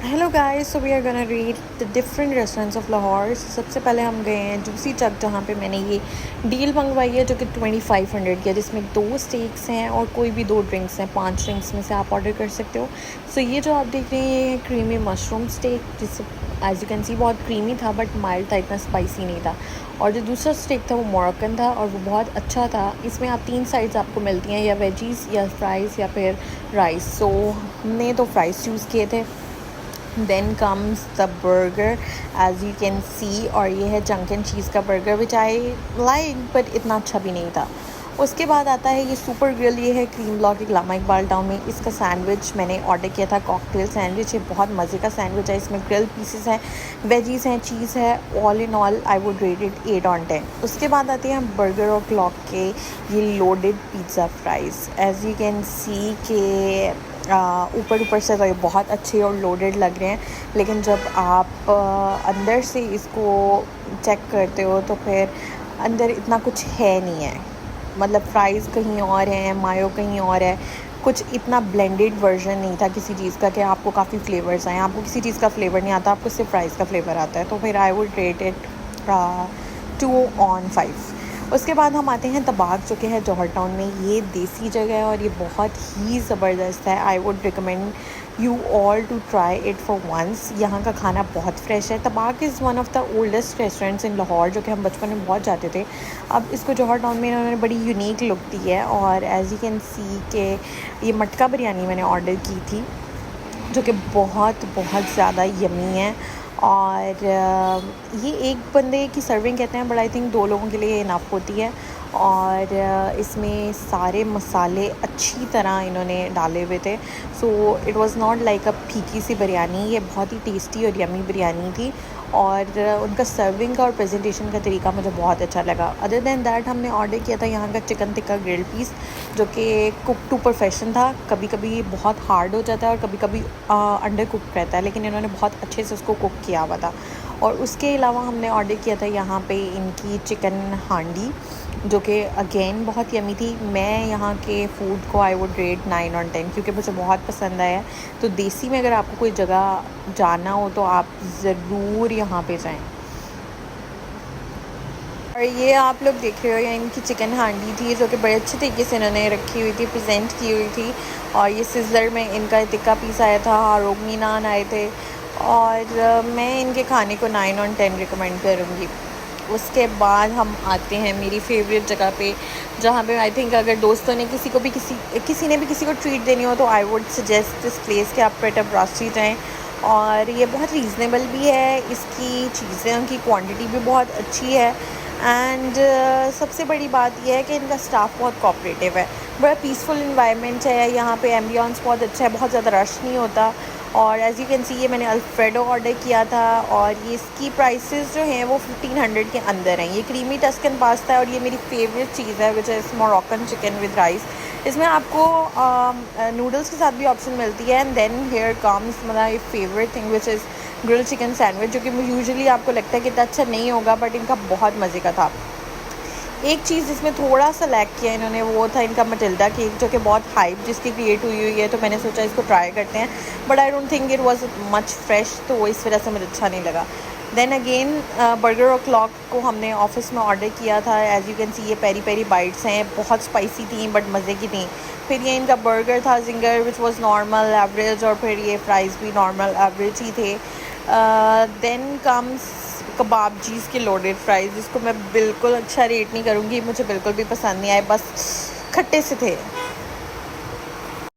Hello guys, so we are gonna read the different restaurants of Lahore. सबसे पहले हम गए हैं जूसी चक, जहाँ पे मैंने ये डील मंगवाई है जो कि 2500 की है, जिसमें 2 स्टेक्स हैं और कोई भी 2 ड्रिंक्स हैं। 5 ड्रिंक्स में से आप ऑर्डर कर सकते हो। सो ये जो आप देख रहे हैं ये है क्रीमी मशरूम स्टेक, जिससे एज यू कैन सी बहुत क्रीमी था बट माइल्ड था, इतना स्पाइसी नहीं था। और जो दूसरा स्टेक था वो मोरक्कन था और वो बहुत अच्छा था। इसमें आप 3 साइड्स आपको मिलती हैं, या वेजीज़ या फ्राइज़ या फिर राइस। सो हमने तो फ्राइज़ चूज़ किए थे। Then comes the burger, as you can see, और ये है चंक एंड चीज़ का burger which I like but इतना अच्छा भी नहीं था। उसके बाद आता है ये सुपर ग्रिल, ये है क्रीम ब्लॉक इलामा इकबाल टाउन में। इसका सैंडविच मैंने ऑर्डर किया था, कॉकटेल सैंडविच है, बहुत मज़े का सैंडविच है। इसमें ग्रिल पीसेस हैं, वेजीज़ हैं, चीज़ है। All in all I would rate it 8/10। उसके बाद आते हैं हम बर्गर और क्लॉक के ये loaded pizza fries. As you can see के ऊपर से तो ये बहुत अच्छे और लोडेड लग रहे हैं, लेकिन जब आप अंदर से इसको चेक करते हो तो फिर अंदर इतना कुछ है नहीं है। मतलब फ्राइज़ कहीं और हैं, मायो कहीं और है। कुछ इतना ब्लेंडेड वर्जन नहीं था किसी चीज़ का कि आपको काफ़ी फ्लेवर्स आए। आपको किसी चीज़ का फ्लेवर नहीं आता, आपको सिर्फ फ्राइज़ का फ्लेवर आता है। तो फिर आई वुड रेट इट 2/5। उसके बाद हम आते हैं तबाक, जो कि है जौहर टाउन में। ये देसी जगह है और ये बहुत ही ज़बरदस्त है। I would recommend you all to try it for once. यहाँ का खाना बहुत फ्रेश है। Tabaq is one of the oldest restaurants in Lahore, जो कि हम बचपन में बहुत जाते थे। अब इसको जौहर टाउन में इन्होंने बड़ी यूनिक लुक दी है। और एज यू कैन सी के ये मटका बिरयानी मैंने ऑर्डर की थी, जो कि बहुत बहुत ज़्यादा यमी है। और ये एक बंदे की सर्विंग कहते हैं, बट आई थिंक 2 लोगों के लिए इनफ होती है। और इसमें सारे मसाले अच्छी तरह इन्होंने डाले हुए थे। So it was not like अ फीकी सी बिरयानी, ये बहुत ही टेस्टी और यमी बिरयानी थी। और उनका सर्विंग का और प्रेजेंटेशन का तरीका मुझे बहुत अच्छा लगा। अदर दैन दैट हमने ऑर्डर किया था यहाँ का चिकन टिक्का ग्रिल पीस, जो कि कुक टू परफेक्शन था। कभी कभी बहुत हार्ड हो जाता है और कभी कभी अंडर कुक रहता है, लेकिन इन्होंने बहुत अच्छे से उसको कुक किया हुआ था। और उसके अलावा हमने ऑर्डर किया था यहाँ पे इनकी चिकन हांडी, जो कि अगेन बहुत यमी थी। मैं यहाँ के फ़ूड को आई वुड रेट 9/10, क्योंकि मुझे बहुत पसंद आया। तो देसी में अगर आपको कोई जगह जाना हो तो आप ज़रूर यहाँ पे जाएं। और ये आप लोग देख रहे हो, ये इनकी चिकन हांडी थी, जो कि बड़े अच्छे तरीके से इन्होंने रखी हुई थी, प्रेजेंट की हुई थी। और ये सिज़लर में इनका टिक्का पीस आया था, रोगनी नान आए थे। और मैं इनके खाने को 9/10 रिकमेंड करूँगी। उसके बाद हम आते हैं मेरी फेवरेट जगह पे, जहाँ पे आई थिंक अगर दोस्तों ने किसी ने भी किसी को ट्रीट देनी हो तो I would suggest this place कि आप पेट ब्रास्टी जाएँ। और ये बहुत रीज़नेबल भी है, इसकी चीज़ें की क्वांटिटी भी बहुत अच्छी है। एंड सबसे बड़ी बात यह है कि इनका स्टाफ बहुत कोऑपरेटिव है। बड़ा पीसफुल इन्वायरमेंट है यहाँ पे, एम्बियंस बहुत अच्छा है, बहुत ज़्यादा रश नहीं होता। और एज़ यू कैन सी ये मैंने अल्फ्रेडो ऑर्डर किया था, और ये इसकी प्राइसेस जो हैं वो 1500 के अंदर हैं। ये क्रीमी टस्कन पास्ता है और ये मेरी फेवरेट चीज़ है, which is Moroccan chicken with rice. इसमें आपको नूडल्स के साथ भी ऑप्शन मिलती है। And then here comes my favourite thing, which is grill chicken sandwich, जो कि यूजुअली आपको लगता है कि इतना अच्छा नहीं होगा, बट इनका बहुत मज़े का था। एक चीज़ जिसमें थोड़ा सा लैक किया इन्होंने, वो था इनका मटिल्डा केक, जो कि बहुत हाइप जिसकी क्रिएट हुई है। तो मैंने सोचा इसको ट्राई करते हैं, but I don't think it was much fresh, तो इस वजह से मुझे अच्छा नहीं लगा। देन अगेन बर्गर और क्लॉक को हमने ऑफिस में ऑर्डर किया था। एज़ यू कैन सी ये पेरी पेरी बाइट्स हैं, बहुत स्पाइसी थी बट मज़े की थी। फिर ये इनका बर्गर था ginger, which was normal average, और फिर ये फ्राइज़ भी नॉर्मल एवरेज ही थे। देन कम्स कबाब चीज़ के लोडेड फ्राइज़, जिसको मैं बिल्कुल अच्छा रेट नहीं करूँगी, मुझे बिल्कुल भी पसंद नहीं आए, बस खट्टे से थे।